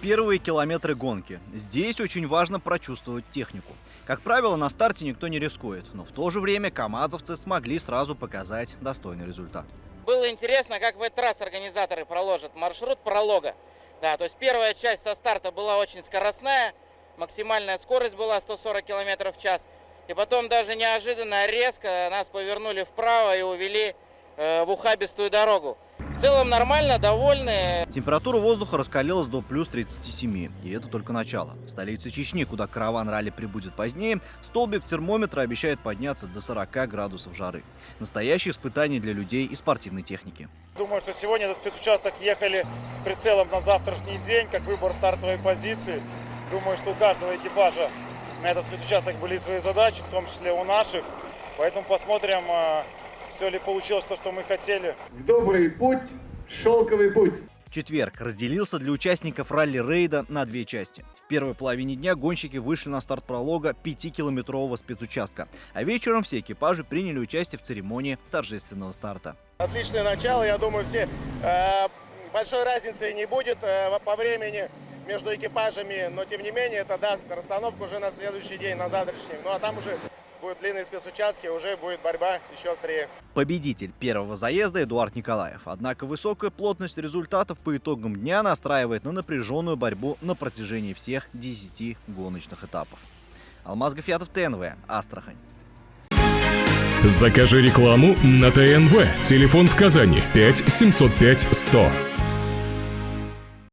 Первые километры гонки. Здесь очень важно прочувствовать технику. Как правило, на старте никто не рискует, но в то же время камазовцы смогли сразу показать достойный результат. Было интересно, как в этот раз организаторы проложат маршрут пролога. Да, то есть первая часть со старта была очень скоростная, максимальная скорость была 140 км в час. И потом даже неожиданно резко нас повернули вправо и увели в ухабистую дорогу. В целом нормально, довольны. Температура воздуха раскалилась до плюс 37, и это только начало. В столице Чечни, куда караван ралли прибудет позднее, столбик термометра обещает подняться до 40 градусов жары. Настоящее испытание для людей и спортивной техники. Думаю, что сегодня этот спецучасток ехали с прицелом на завтрашний день, как выбор стартовой позиции. Думаю, что у каждого экипажа на этот спецучасток были свои задачи, в том числе у наших. Поэтому посмотрим, все ли получилось то, что мы хотели. В добрый путь, шелковый путь. Четверг разделился для участников ралли-рейда на две части. В первой половине дня гонщики вышли на старт пролога 5-километрового спецучастка, а вечером все экипажи приняли участие в церемонии торжественного старта. Отличное начало, я думаю, все большой разницы не будет по времени между экипажами, но тем не менее это даст расстановку уже на следующий день, на завтрашний. Ну а там уже будут длинные спецучастки, уже будет борьба еще острее. Победитель первого заезда Эдуард Николаев. Однако высокая плотность результатов по итогам дня настраивает на напряженную борьбу на протяжении всех 10 гоночных этапов. Алмаз Гафиатов, ТНВ, Астрахань. Закажи рекламу на ТНВ. Телефон в Казани 5 705 100.